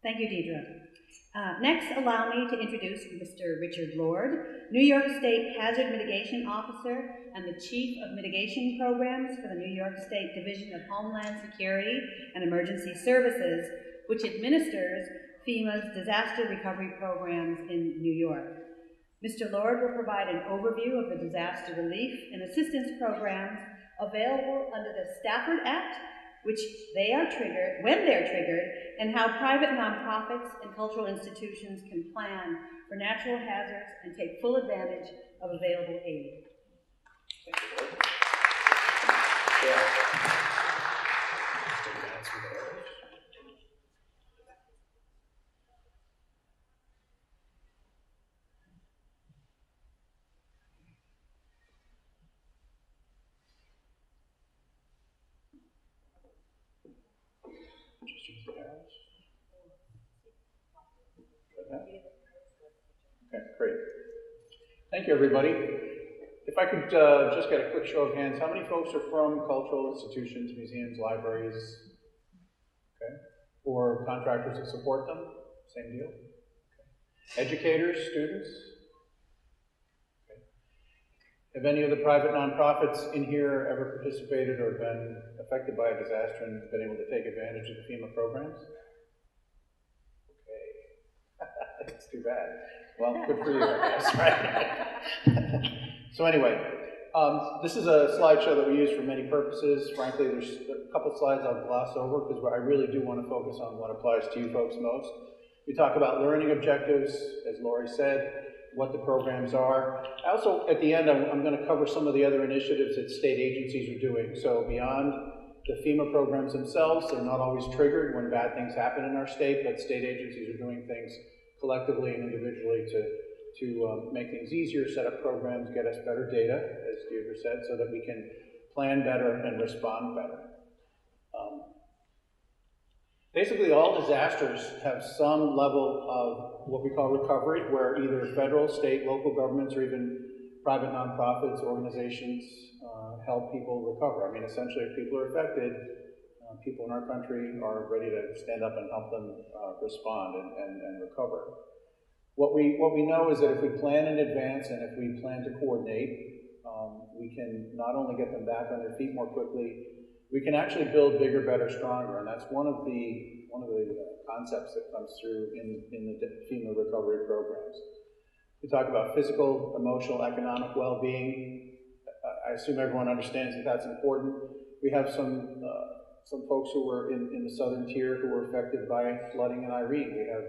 Thank you, Deidre. Next, allow me to introduce Mr. Richard Lord, New York State Hazard Mitigation Officer and the Chief of Mitigation Programs for the New York State Division of Homeland Security and Emergency Services, which administers FEMA's disaster recovery programs in New York. Mr. Lord will provide an overview of the disaster relief and assistance programs available under the Stafford Act, which when they're triggered, and how private nonprofits and cultural institutions can plan for natural hazards and take full advantage of available aid. Thank you, Lord. Yeah. Okay, great. Thank you, everybody. If I could just get a quick show of hands, how many folks are from cultural institutions, museums, libraries, okay, or contractors that support them? Same deal. Okay. Educators, students? Okay. Have any of the private nonprofits in here ever participated or been affected by a disaster and been able to take advantage of the FEMA programs? Okay. It's too bad. Well, good for you, I guess, right? So anyway, this is a slideshow that we use for many purposes. Frankly, there's a couple slides I'll gloss over because I really do want to focus on what applies to you folks most. We talk about learning objectives, as Lori said, what the programs are. Also, at the end, I'm going to cover some of the other initiatives that state agencies are doing. So beyond the FEMA programs themselves, they're not always triggered when bad things happen in our state, but state agencies are doing things collectively and individually to make things easier, set up programs, get us better data, as Deirdre said, so that we can plan better and respond better. Basically, all disasters have some level of what we call recovery, where either federal, state, local governments, or even private nonprofits, organizations help people recover. I mean, essentially, if people are affected, people in our country are ready to stand up and help them respond and recover. What we know is that if we plan in advance and if we plan to coordinate, we can not only get them back on their feet more quickly, we can actually build bigger, better, stronger, and that's one of the concepts that comes through in the FEMA recovery programs. We talk about physical, emotional, economic well-being. I assume everyone understands that that's important. We have some folks who were in the southern tier who were affected by flooding in Irene. We have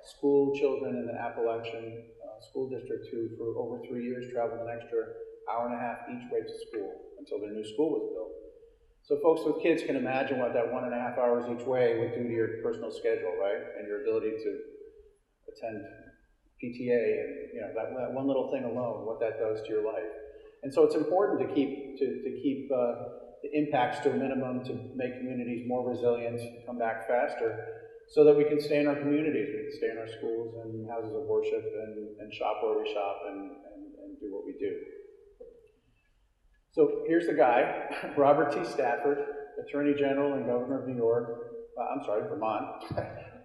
school children in the Appalachian School District who, for over 3 years, traveled an extra hour and a half each way to school until their new school was built. So folks with kids can imagine what that 1.5 hours each way would do to your personal schedule, right? And your ability to attend PTA and that one little thing alone, what that does to your life. And so it's important to keep the impacts to a minimum, to make communities more resilient, come back faster, so that we can stay in our communities, we can stay in our schools and houses of worship and shop where we shop and do what we do. So here's the guy, Robert T. Stafford, Attorney General and Governor of New York, Vermont,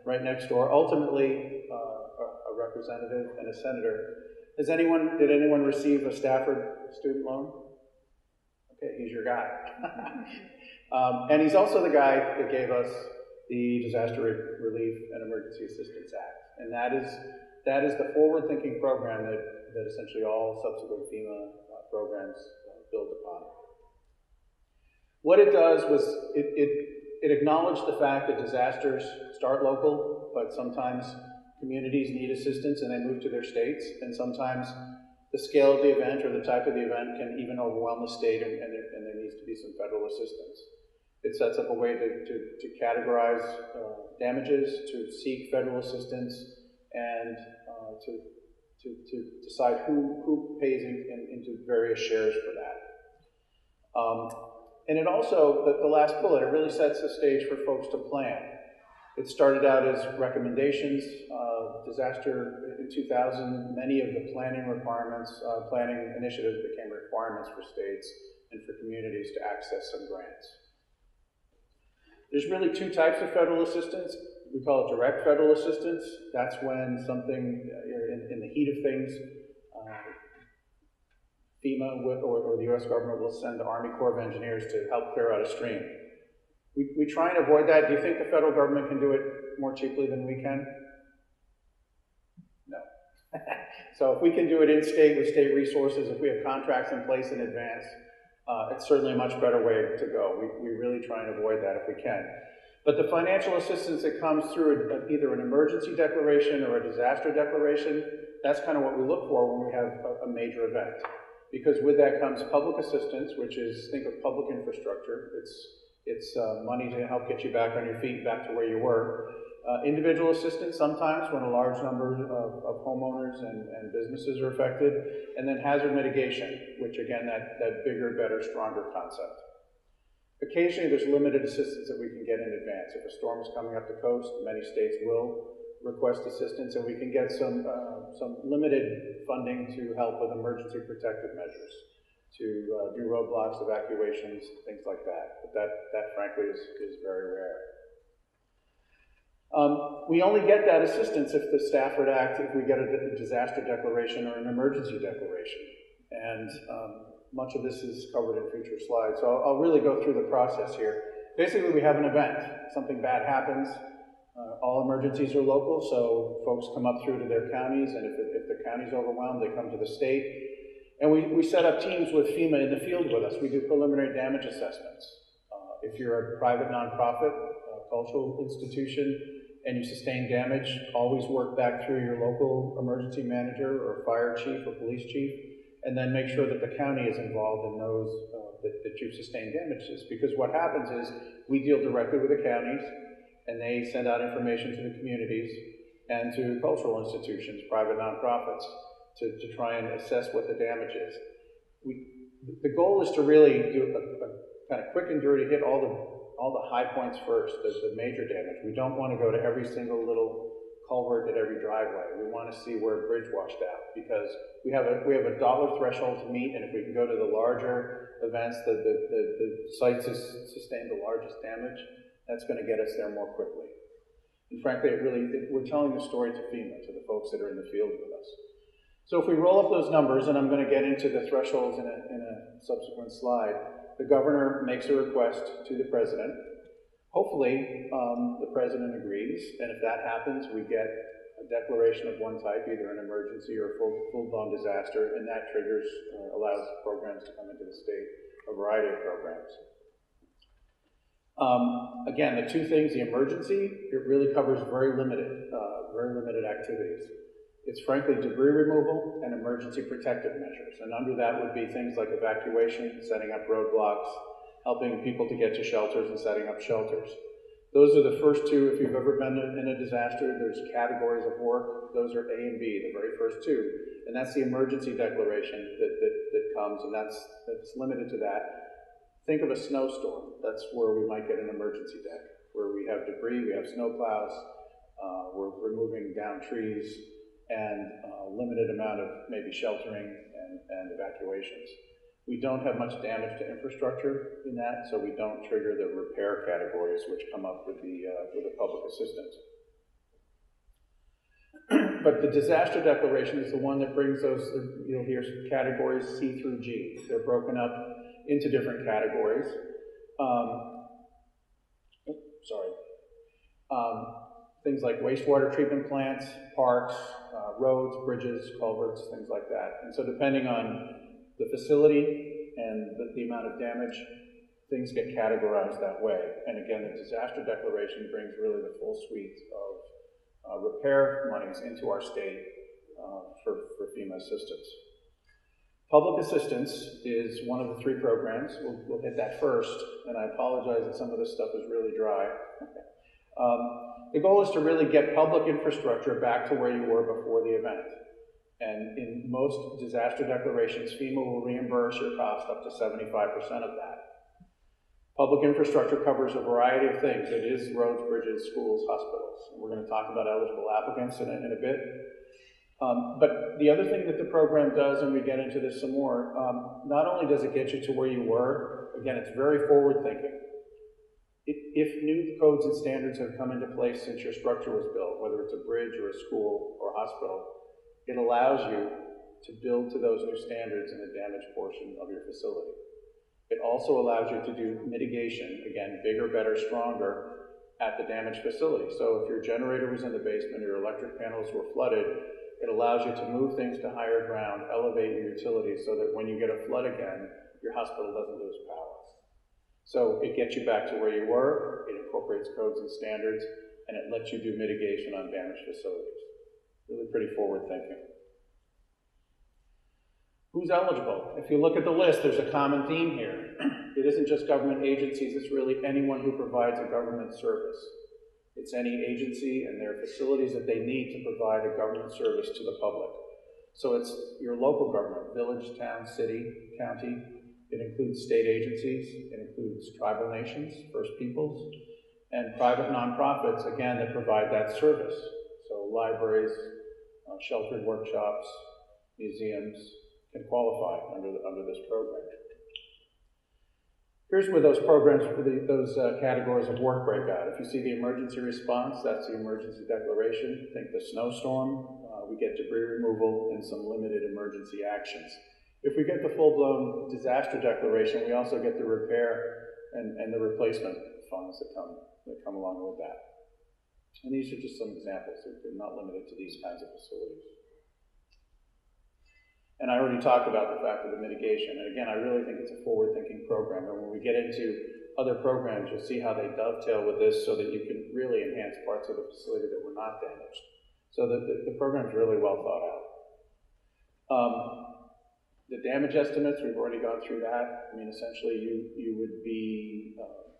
right next door, ultimately a representative and a senator. Did anyone receive a Stafford student loan? Okay, he's your guy. And he's also the guy that gave us the Disaster Relief and Emergency Assistance Act. And that is the forward-thinking program that essentially all subsequent FEMA programs build upon. What it does was it acknowledged the fact that disasters start local, but sometimes communities need assistance and they move to their states, and sometimes the scale of the event or the type of the event can even overwhelm the state, and there needs to be some federal assistance. It sets up a way to categorize damages, to seek federal assistance, and to decide who pays into various shares for that. And it also, the last bullet, it really sets the stage for folks to plan. It started out as recommendations. Disaster in 2000, many of the planning initiatives became requirements for states and for communities to access some grants. There's really two types of federal assistance. we call it direct federal assistance. That's when something, in the heat of things, FEMA or the US government will send the Army Corps of Engineers to help clear out a stream. We try and avoid that. Do you think the federal government can do it more cheaply than we can? No. So if we can do it in state with state resources, if we have contracts in place in advance, it's certainly a much better way to go. We really try and avoid that if we can. But the financial assistance that comes through either an emergency declaration or a disaster declaration, that's kind of what we look for when we have a major event. Because with that comes public assistance, which is, think of public infrastructure. It's money to help get you back on your feet, back to where you were. Individual assistance sometimes when a large number of homeowners and businesses are affected. And then hazard mitigation, which again, that bigger, better, stronger concept. Occasionally there's limited assistance that we can get in advance. If a storm is coming up the coast, many states will request assistance, and we can get some limited funding to help with emergency protective measures, to do roadblocks, evacuations, things like that. But that frankly is very rare. We only get that assistance if the Stafford Act, if we get a disaster declaration or an emergency declaration. And much of this is covered in future slides. So I'll really go through the process here. Basically, we have an event. Something bad happens. All emergencies are local, so folks come up through to their counties, and if the county's overwhelmed, they come to the state. And we set up teams with FEMA in the field with us. We do preliminary damage assessments. If you're a private nonprofit, cultural institution, and you sustain damage, always work back through your local emergency manager or fire chief or police chief, and then make sure that the county is involved and knows that you've sustained damages. Because what happens is we deal directly with the counties, and they send out information to the communities and to cultural institutions, private nonprofits, to try and assess what the damage is. The goal is to really do a kind of quick and dirty, hit all the high points first, the major damage. We don't want to go to every single little culvert at every driveway. We want to see where a bridge washed out, because we have a dollar threshold to meet, and if we can go to the larger events, the sites that sustain the largest damage, that's going to get us there more quickly. And frankly, we're telling the story to FEMA, to the folks that are in the field with us. So if we roll up those numbers, and I'm going to get into the thresholds in a subsequent slide, the governor makes a request to the president. Hopefully, the president agrees, and if that happens, we get a declaration of one type, either an emergency or a full-blown disaster, and that triggers, allows programs to come into the state, a variety of programs. Again, the two things, the emergency, it really covers very limited activities. It's frankly debris removal and emergency protective measures. And under that would be things like evacuation, setting up roadblocks, helping people to get to shelters and setting up shelters. Those are the first two. If you've ever been in a disaster, there's categories of work. Those are A and B, the very first two. And that's the emergency declaration that comes, and that's limited to that. Think of a snowstorm. That's where we might get an emergency deck, where we have debris, we have snow plows, we're removing down trees, and a limited amount of maybe sheltering and evacuations. We don't have much damage to infrastructure in that, so we don't trigger the repair categories which come up with the public assistance. But the disaster declaration is the one that brings those, you'll hear categories C through G. They're broken up into different categories. Things like wastewater treatment plants, parks, roads, bridges, culverts, things like that. And so depending on the facility and the amount of damage, things get categorized that way. And again, the disaster declaration brings really the full suite of repair monies into our state for FEMA assistance. Public assistance is one of the three programs. We'll hit that first, and I apologize that some of this stuff is really dry. The goal is to really get public infrastructure back to where you were before the event. And in most disaster declarations, FEMA will reimburse your cost up to 75% of that. Public infrastructure covers a variety of things. It is roads, bridges, schools, hospitals. And we're going to talk about eligible applicants in a bit. But the other thing that the program does, and we get into this some more, not only does it get you to where you were, again, it's very forward-thinking. If new codes and standards have come into place since your structure was built, whether it's a bridge or a school or a hospital, it allows you to build to those new standards in the damaged portion of your facility. It also allows you to do mitigation, again, bigger, better, stronger, at the damaged facility. So if your generator was in the basement, your electric panels were flooded, it allows you to move things to higher ground, elevate your utilities so that when you get a flood again, your hospital doesn't lose power. So it gets you back to where you were, it incorporates codes and standards, and it lets you do mitigation on damaged facilities. Really pretty forward thinking. Who's eligible? If you look at the list, there's a common theme here. It isn't just government agencies, it's really anyone who provides a government service. It's any agency and their facilities that they need to provide a government service to the public. So it's your local government, village, town, city, county. It includes state agencies, it includes tribal nations, First Peoples, and private nonprofits, again, that provide that service. So libraries, sheltered workshops, museums can qualify under this program. Here's where those programs, those categories of work break out. If you see the emergency response, that's the emergency declaration. Think the snowstorm, we get debris removal and some limited emergency actions. If we get the full-blown disaster declaration, we also get the repair and the replacement funds that come along with that. And these are just some examples. They're not limited to these kinds of facilities. And I already talked about the fact of the mitigation. And again, I really think it's a forward-thinking program. And when we get into other programs, you'll see how they dovetail with this so that you can really enhance parts of the facility that were not damaged. So the program's really well thought out. The damage estimates, we've already gone through that. I mean, essentially, you would be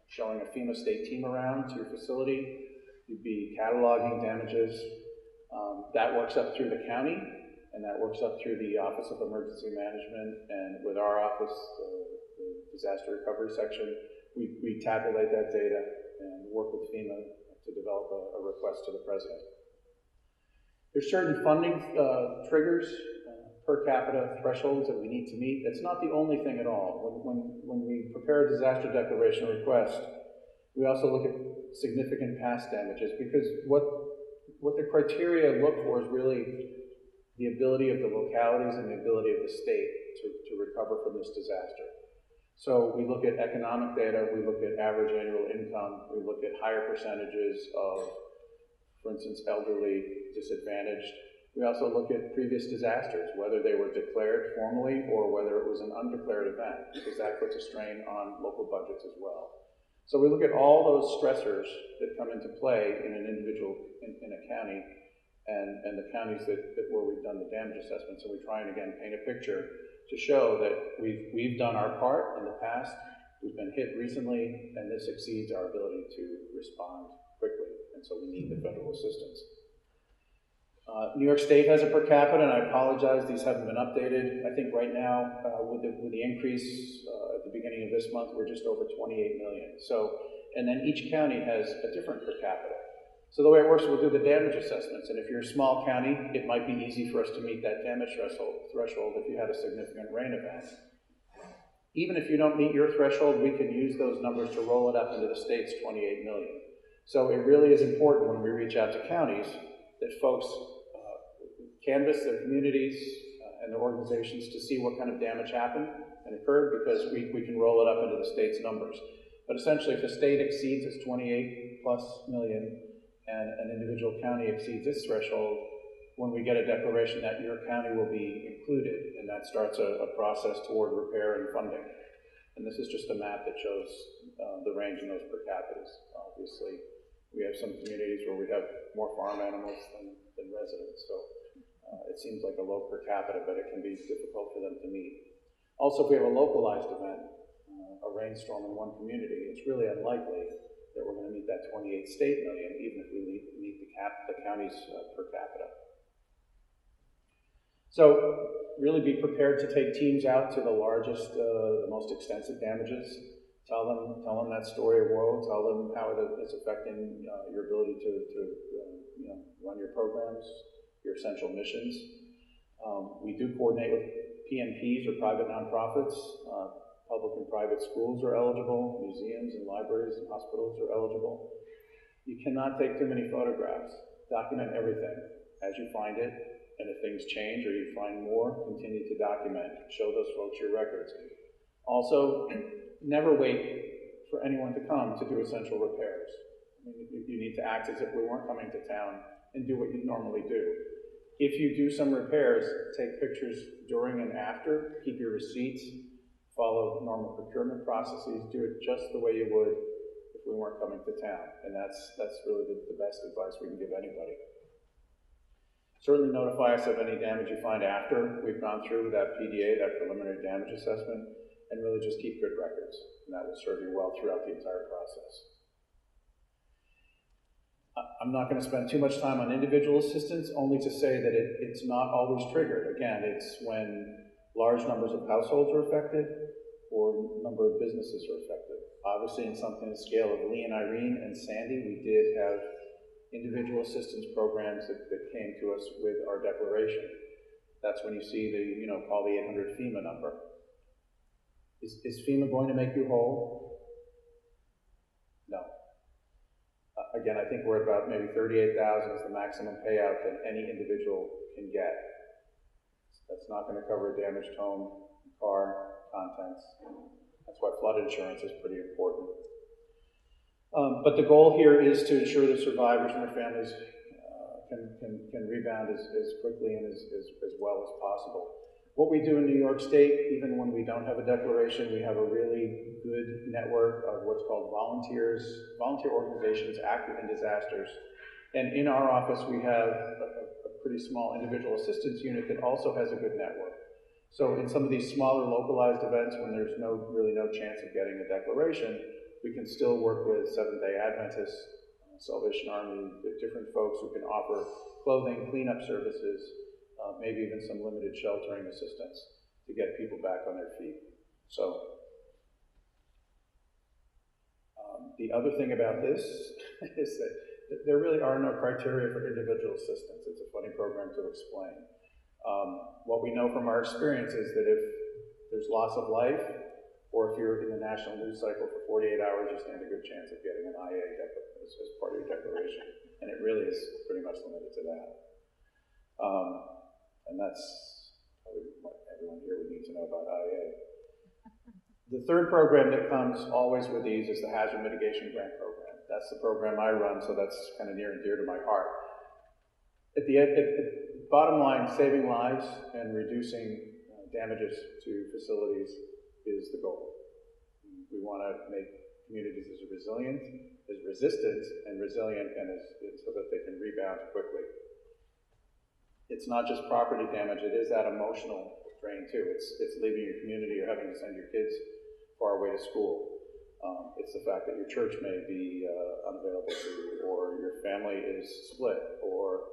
showing a FEMA state team around to your facility. You'd be cataloging damages. That works up through the county, and that works up through the Office of Emergency Management. And with our office, the disaster recovery section, we tabulate that data and work with FEMA to develop a request to the president. There's certain funding triggers, per capita thresholds that we need to meet. That's not the only thing at all. When we prepare a disaster declaration request, we also look at significant past damages because what the criteria look for is really the ability of the localities and the ability of the state to recover from this disaster. So we look at economic data, we look at average annual income, we look at higher percentages of, for instance, elderly, disadvantaged. We also look at previous disasters, whether they were declared formally or whether it was an undeclared event, because that puts a strain on local budgets as well. So we look at all those stressors that come into play in an individual, in a county, and the counties where we've done the damage assessment. So we try and again paint a picture to show that we've done our part in the past, we've been hit recently, and this exceeds our ability to respond quickly, and so we need the federal assistance. New York State has a per capita, and I apologize, these haven't been updated. I think right now, with the increase at the beginning of this month, we're just over 28 million. So, and then each county has a different per capita. So the way it works, we'll do the damage assessments, and if you're a small county, it might be easy for us to meet that damage threshold if you had a significant rain event. Even if you don't meet your threshold, we can use those numbers to roll it up into the state's 28 million. So it really is important when we reach out to counties that folks canvass their communities and their organizations to see what kind of damage happened and occurred, because we can roll it up into the state's numbers. But essentially, if the state exceeds its 28+ million and an individual county exceeds its threshold, when we get a declaration that your county will be included, and that starts a process toward repair and funding. And this is just a map that shows the range in those per capitas. Obviously, we have some communities where we have more farm animals than residents, so it seems like a low per capita, but it can be difficult for them to meet. Also, if we have a localized event, a rainstorm in one community, it's really unlikely that we're going to meet that 28 state million, even if we meet the county's per capita. So really be prepared to take teams out to the largest, the most extensive damages. Tell them that story of woe. Tell them how it's affecting your ability to run your programs, your essential missions. We do coordinate with PNPs or private nonprofits, Public and private schools are eligible, museums and libraries and hospitals are eligible. You cannot take too many photographs. Document everything as you find it, and if things change or you find more, continue to document. Show those folks your records. Also, never wait for anyone to come to do essential repairs. I mean, you need to act as if we weren't coming to town and do what you normally do. If you do some repairs, take pictures during and after, keep your receipts, follow normal procurement processes, do it just the way you would if we weren't coming to town. And that's really the best advice we can give anybody. Certainly notify us of any damage you find after we've gone through that PDA, that preliminary damage assessment, and really just keep good records. And that will serve you well throughout the entire process. I'm not going to spend too much time on individual assistance, only to say that it's not always triggered. Again, it's when large numbers of households are affected or a number of businesses are affected. Obviously, in something on the scale of Lee and Irene and Sandy, we did have individual assistance programs that came to us with our declaration. That's when you see the, call the 800 FEMA number. Is FEMA going to make you whole? No. Again, I think we're at about maybe $38,000 is the maximum payout that any individual can get. That's not going to cover a damaged home, car, contents. That's why flood insurance is pretty important. But the goal here is to ensure that survivors and their families can rebound as quickly and as well as possible. What we do in New York State, even when we don't have a declaration, we have a really good network of what's called volunteer organizations active in disasters. And in our office, we have a pretty small individual assistance unit that also has a good network. So in some of these smaller localized events, when there's really no chance of getting a declaration, we can still work with Seventh-day Adventists, Salvation Army, different folks who can offer clothing, cleanup services, maybe even some limited sheltering assistance to get people back on their feet. So the other thing about this is that there really are no criteria for individual assistance. It's a funny program to explain. What we know from our experience is that if there's loss of life, or if you're in the national news cycle for 48 hours, you stand a good chance of getting an IA as part of your declaration. And it really is pretty much limited to that. And that's probably what everyone here would need to know about IA. The third program that comes always with these is the Hazard Mitigation Grant Program. That's the program I run, so that's kind of near and dear to my heart. At the bottom line, saving lives and reducing damages to facilities is the goal. We want to make communities as resilient, as resistant and resilient, and so that they can rebound quickly. It's not just property damage, it is that emotional drain too. It's leaving your community or having to send your kids far away to school. It's the fact that your church may be unavailable to you, or your family is split, or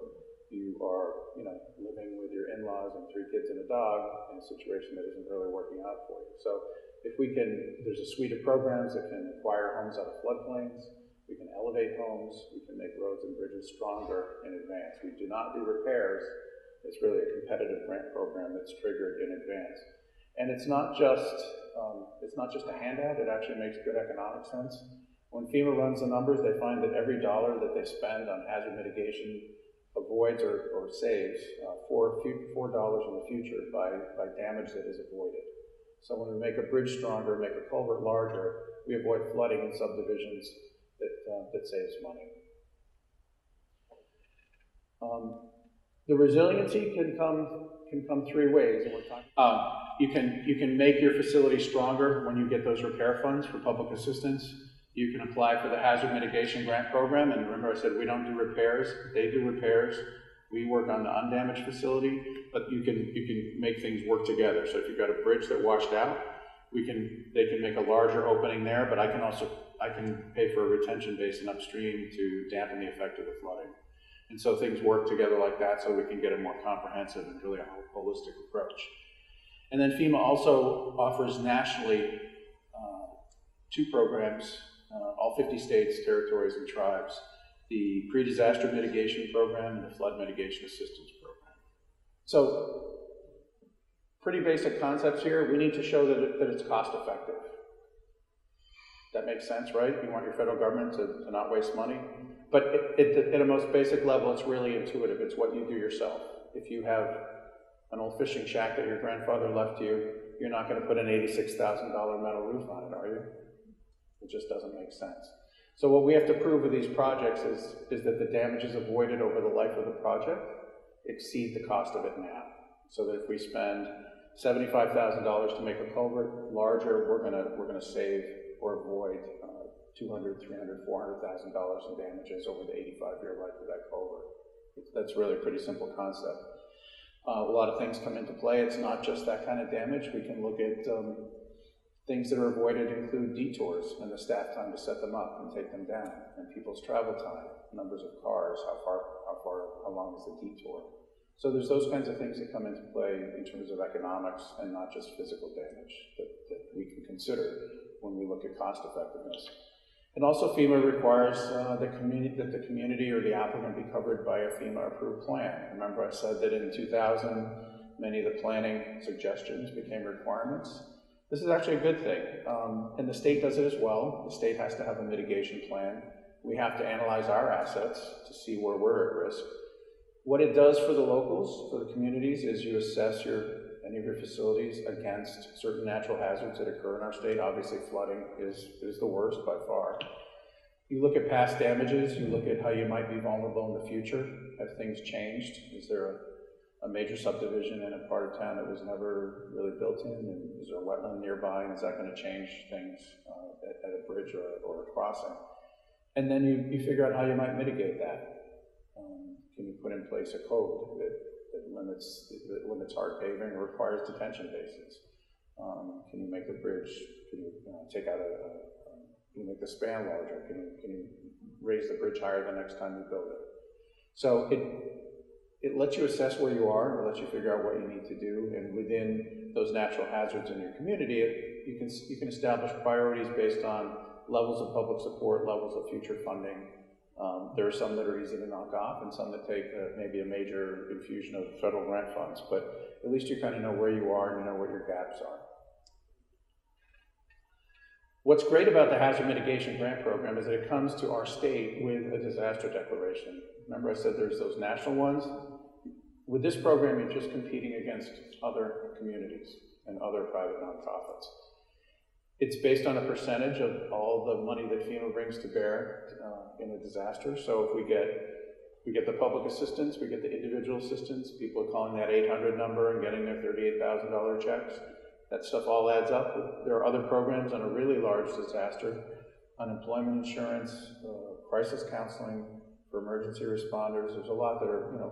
you are living with your in-laws and 3 kids and a dog in a situation that isn't really working out for you. So if we can, there's a suite of programs that can acquire homes out of floodplains, we can elevate homes, we can make roads and bridges stronger in advance. We do not do repairs. It's really a competitive grant program that's triggered in advance. And it's not just a handout, it actually makes good economic sense. When FEMA runs the numbers, they find that every dollar that they spend on hazard mitigation avoids or saves $4 in the future by damage that is avoided. So when we make a bridge stronger, make a culvert larger, we avoid flooding in subdivisions that saves money. The resiliency can come 3 ways, and we're talking. You can make your facility stronger when you get those repair funds for public assistance. You can apply for the Hazard Mitigation Grant Program, and remember I said we don't do repairs, they do repairs. We work on the undamaged facility, but you can make things work together. So if you've got a bridge that washed out, they can make a larger opening there, but I can pay for a retention basin upstream to dampen the effect of the flooding. And so things work together like that so we can get a more comprehensive and really a holistic approach. And then FEMA also offers nationally 2 programs, all 50 states, territories, and tribes, the Pre-Disaster Mitigation Program and the Flood Mitigation Assistance Program. So Pretty basic concepts here. We need to show that it's cost effective. That makes sense, right? You want your federal government to not waste money. But at a most basic level, it's really intuitive. It's what you do yourself. If you have an old fishing shack that your grandfather left you, you're not going to put an $86,000 metal roof on it, are you? It just doesn't make sense. So what we have to prove with these projects is that the damages avoided over the life of the project exceed the cost of it now. So that if we spend $75,000 to make a culvert larger, we're gonna save or avoid $200,000, $300,000, $400,000 in damages over the 85-year life of that culvert. That's really a pretty simple concept. A lot of things come into play. It's not just that kind of damage. We can look at things that are avoided include detours and the staff time to set them up and take them down, and people's travel time, numbers of cars, how long is the detour. So there's those kinds of things that come into play in terms of economics and not just physical damage that we can consider when we look at cost effectiveness. And also FEMA requires that the community or the applicant be covered by a FEMA approved plan. Remember I said that in 2000, many of the planning suggestions became requirements. This is actually a good thing, and the state does it as well. The state has to have a mitigation plan. We have to analyze our assets to see where we're at risk. What it does for the locals, for the communities, is you assess any of your facilities against certain natural hazards that occur in our state. Obviously, flooding is the worst by far. You look at past damages, you look at how you might be vulnerable in the future. Have things changed? Is there a major subdivision in a part of town that was never really built in, and is there a wetland nearby, and is that going to change things at a bridge or a crossing? And then you figure out how you might mitigate that. Can you put in place a code that limits hard paving or requires detention basins? Can you make the bridge, can you take out can you make the span larger? Can you raise the bridge higher the next time you build it? So it lets you assess where you are, and it lets you figure out what you need to do, and within those natural hazards in your community, you can establish priorities based on levels of public support, levels of future funding. There are some that are easy to knock off, and some that take maybe a major infusion of federal grant funds, but at least you kind of know where you are and you know what your gaps are. What's great about the Hazard Mitigation Grant Program is that it comes to our state with a disaster declaration. Remember I said there's those national ones? With this program, you're just competing against other communities and other private nonprofits. It's based on a percentage of all the money that FEMA brings to bear in a disaster. So if we get the public assistance, we get the individual assistance, people are calling that 800 number and getting their $38,000 checks. That stuff all adds up. There are other programs on a really large disaster, unemployment insurance, crisis counseling for emergency responders. There's a lot that are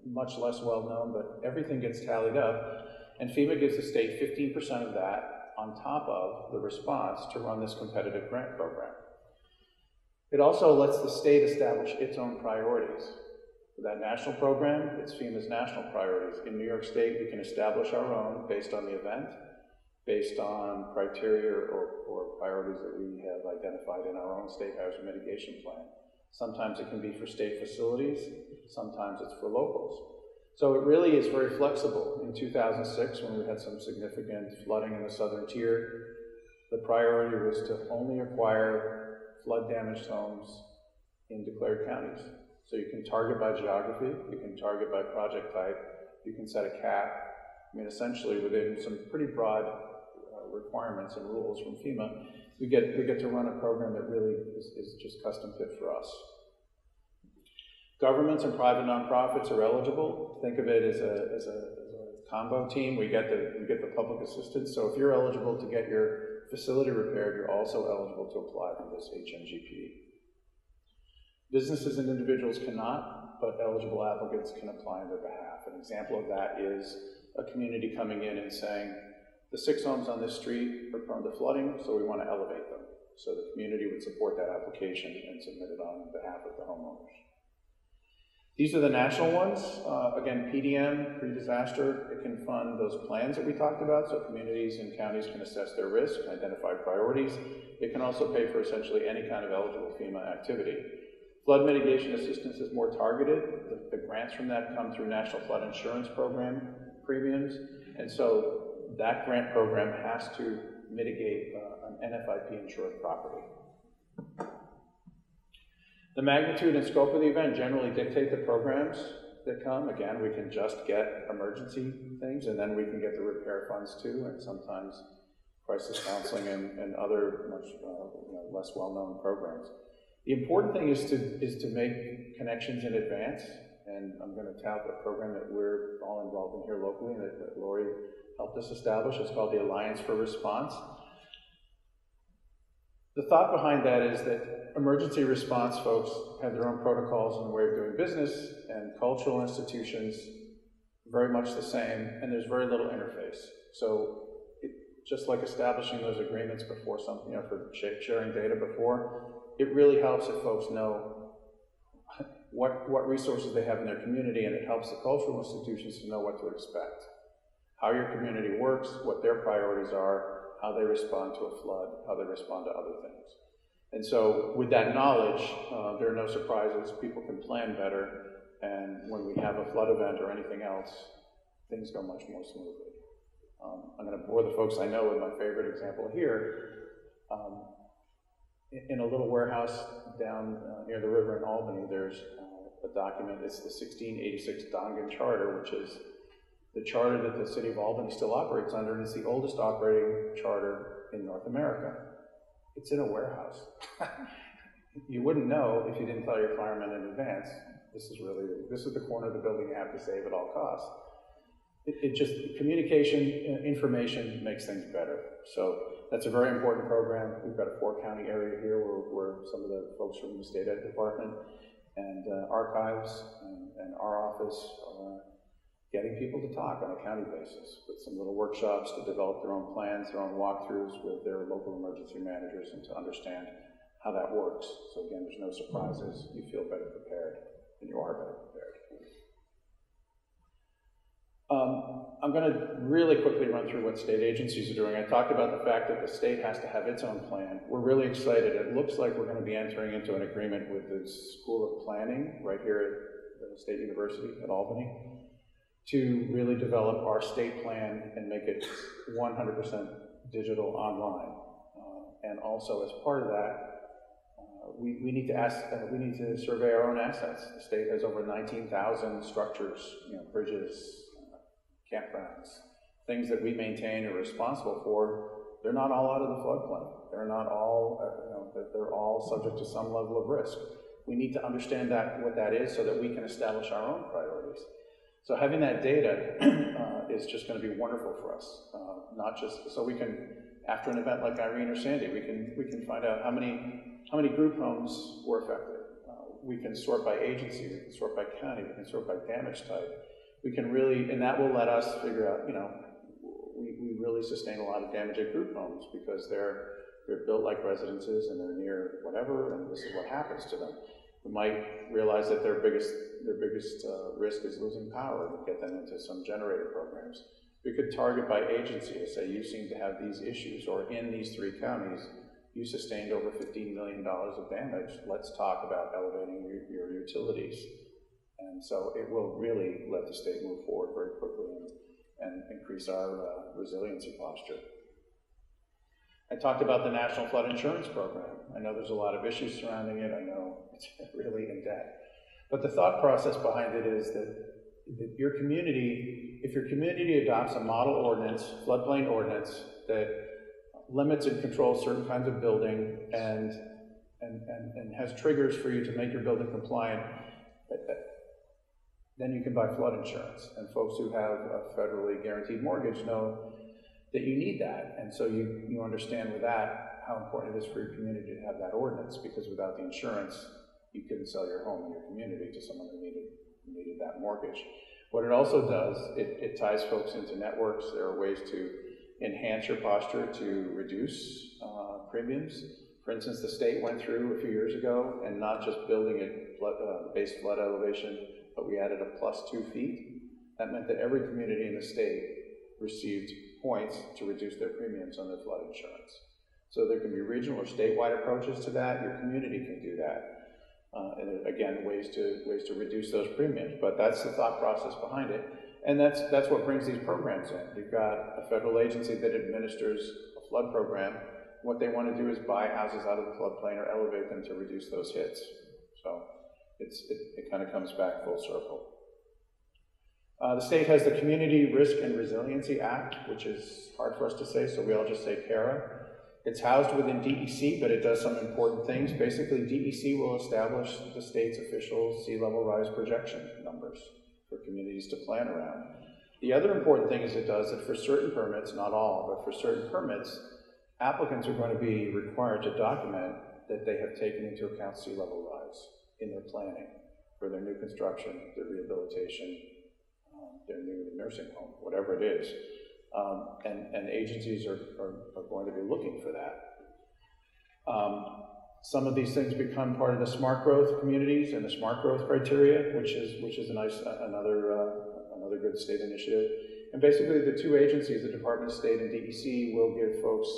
much less well known, but everything gets tallied up. And FEMA gives the state 15% of that on top of the response to run this competitive grant program. It also lets the state establish its own priorities. For that national program, it's FEMA's national priorities. In New York State, we can establish our own based on the event, based on criteria or priorities that we have identified in our own state hazard mitigation plan. Sometimes it can be for state facilities, sometimes it's for locals. So it really is very flexible. In 2006, when we had some significant flooding in the southern tier, the priority was to only acquire flood-damaged homes in declared counties. So you can target by geography, you can target by project type, you can set a cap. I mean, essentially within some pretty broad requirements and rules from FEMA, we get to run a program that really is just custom fit for us. Governments and private nonprofits are eligible. Think of it as a combo team. We get the public assistance. So if you're eligible to get your facility repaired, you're also eligible to apply for this HMGP. Businesses and individuals cannot, but eligible applicants can apply on their behalf. An example of that is a community coming in and saying, the 6 homes on this street are prone to flooding, so we want to elevate them. So the community would support that application and submit it on behalf of the homeowners. These are the national ones. Again, PDM, pre-disaster, it can fund those plans that we talked about, so communities and counties can assess their risk and identify priorities. It can also pay for essentially any kind of eligible FEMA activity. Flood mitigation assistance is more targeted. The grants from that come through National Flood Insurance Program premiums. And so that grant program has to mitigate an NFIP insured property. The magnitude and scope of the event generally dictate the programs that come. Again, we can just get emergency things, and then we can get the repair funds too, and sometimes crisis counseling and other much less well-known programs. The important thing is to make connections in advance, and I'm going to tout a program that we're all involved in here locally that Lori helped us establish. It's called the Alliance for Response. The thought behind that is that emergency response folks have their own protocols and way of doing business, and cultural institutions very much the same, and there's very little interface. So just like establishing those agreements before something, for sharing data before, it really helps if folks know what resources they have in their community, and it helps the cultural institutions to know what to expect, how your community works, what their priorities are, how they respond to a flood, how they respond to other things. And so with that knowledge, there are no surprises, people can plan better, and when we have a flood event or anything else, things go much more smoothly. I'm going to bore the folks I know with my favorite example here. In a little warehouse down near the river in Albany, there's a document. It's the 1686 Dongan Charter, which is the charter that the city of Albany still operates under, and it's the oldest operating charter in North America. It's in a warehouse. You wouldn't know if you didn't tell your firemen in advance. This is the corner of the building you have to save at all costs. It just, communication, information makes things better. So that's a very important program. We've got a 4-county area here where some of the folks from the State Ed Department and archives and our office are getting people to talk on a county basis with some little workshops to develop their own plans, their own walkthroughs with their local emergency managers, and to understand how that works. So again, there's no surprises. You feel better prepared, and you are better prepared. I'm going to really quickly run through what state agencies are doing. I talked about the fact that the state has to have its own plan. We're really excited. It looks like we're going to be entering into an agreement with the School of Planning right here at the State University at Albany to really develop our state plan and make it 100% digital online. And also as part of that, we need to survey our own assets. The state has over 19,000 structures, bridges, campgrounds, things that we maintain and are responsible for. They're not all out of the floodplain. They're not all, they're all subject to some level of risk. We need to understand what that is so that we can establish our own priorities. So having that data is just going to be wonderful for us. Not just so we can, after an event like Irene or Sandy, we can find out how many group homes were affected. We can sort by agency, we can sort by county, we can sort by damage type. We can really, and that will let us figure out, we really sustain a lot of damage at group homes because they're built like residences and they're near whatever, and this is what happens to them. We might realize that their biggest risk is losing power and get them into some generator programs. We could target by agency to say, you seem to have these issues, or in these 3 counties, you sustained over $15 million of damage. Let's talk about elevating your utilities. And so it will really let the state move forward very quickly and increase our resiliency posture. I talked about the National Flood Insurance Program. I know there's a lot of issues surrounding it. I know it's really in debt. But the thought process behind it is that your community, if your community adopts a model ordinance, floodplain ordinance, that limits and controls certain kinds of building and has triggers for you to make your building compliant, then you can buy flood insurance. And folks who have a federally guaranteed mortgage know that you need that. And so you understand with that how important it is for your community to have that ordinance, because without the insurance, you couldn't sell your home in your community to someone who needed that mortgage. What it also does, it ties folks into networks. There are ways to enhance your posture to reduce premiums. For instance, the state went through a few years ago and not just building a base flood elevation, but we added a +2 feet. That meant that every community in the state received points to reduce their premiums on their flood insurance. So there can be regional or statewide approaches to that. Your community can do that. And again, ways to reduce those premiums. But that's the thought process behind it. And that's what brings these programs in. You've got a federal agency that administers a flood program. What they want to do is buy houses out of the floodplain or elevate them to reduce those hits. So it kind of comes back full circle. The state has the Community Risk and Resiliency Act, which is hard for us to say, so we all just say CARA. It's housed within DEC, but it does some important things. Basically, DEC will establish the state's official sea level rise projection numbers for communities to plan around. The other important thing is it does that for certain permits, not all, but for certain permits, applicants are going to be required to document that they have taken into account sea level rise in their planning for their new construction, their rehabilitation, their new nursing home, whatever it is. And agencies are going to be looking for that. Some of these things become part of the smart growth communities and the smart growth criteria, which is a nice another good state initiative. And basically, the two agencies, the Department of State and DEC, will give folks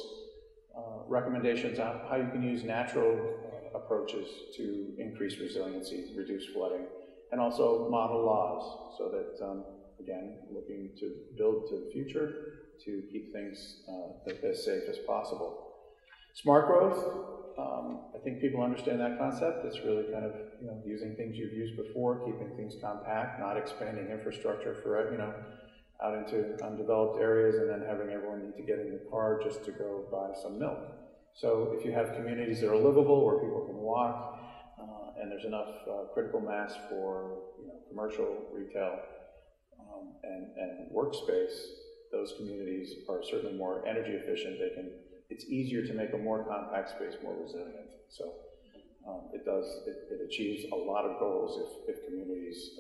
recommendations on how you can use natural approaches to increase resiliency, reduce flooding, and also model laws so that. Again, looking to build to the future to keep things as safe as possible. Smart growth, I think people understand that concept. It's really kind of using things you've used before, keeping things compact, not expanding infrastructure for out into undeveloped areas and then having everyone need to get in the car just to go buy some milk. So if you have communities that are livable where people can walk and there's enough critical mass for commercial, retail, and workspace, those communities are certainly more energy efficient. It's easier to make a more compact space more resilient. So it achieves a lot of goals if communities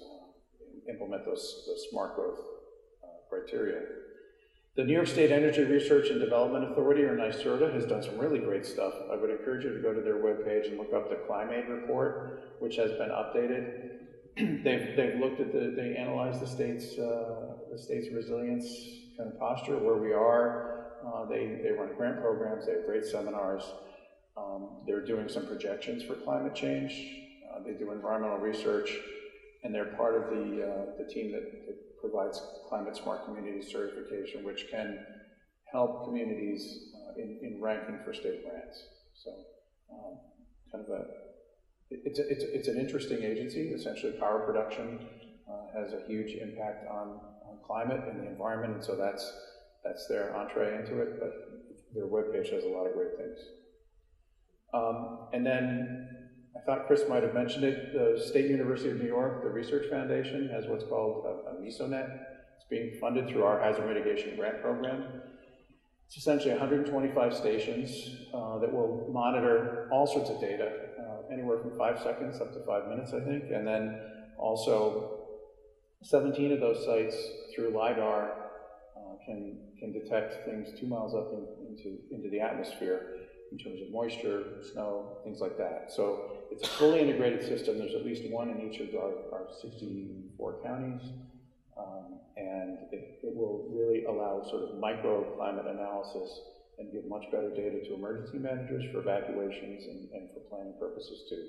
implement those smart growth criteria. The New York State Energy Research and Development Authority, or NYSERDA, has done some really great stuff. I would encourage you to go to their webpage and look up the Climate Report, which has been updated. They've looked at they analyzed the state's resilience kind of posture, where we are. They run grant programs. They have great seminars. They're doing some projections for climate change. They do environmental research, and they're part of the team that provides Climate Smart Community certification, which can help communities in ranking for state grants. So, kind of it's an interesting agency. Essentially, power production has a huge impact on climate and the environment, and so that's their entree into it. But their webpage has a lot of great things. And then I thought Chris might have mentioned it. The State University of New York, the Research Foundation, has what's called a MISONet. It's being funded through our Hazard Mitigation Grant Program. It's essentially 125 stations that will monitor all sorts of data, anywhere from 5 seconds up to 5 minutes, I think. And then also 17 of those sites through LIDAR can detect things 2 miles up into the atmosphere in terms of moisture, snow, things like that. So it's a fully integrated system. There's at least one in each of our 64 counties. And it will really allow sort of microclimate analysis and give much better data to emergency managers for evacuations and for planning purposes too.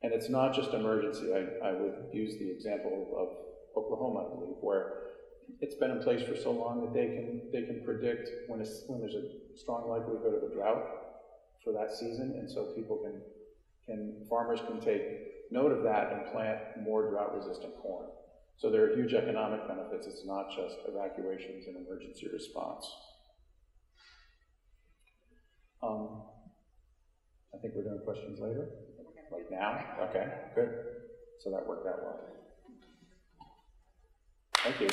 And it's not just emergency. I would use the example of Oklahoma, I believe, where it's been in place for so long that they can predict when there's a strong likelihood of a drought for that season, and so farmers can take note of that and plant more drought-resistant corn. So there are huge economic benefits. It's not just evacuations and emergency response. I think we're doing questions later. Like now? Okay, good. So that worked out well. Thank you.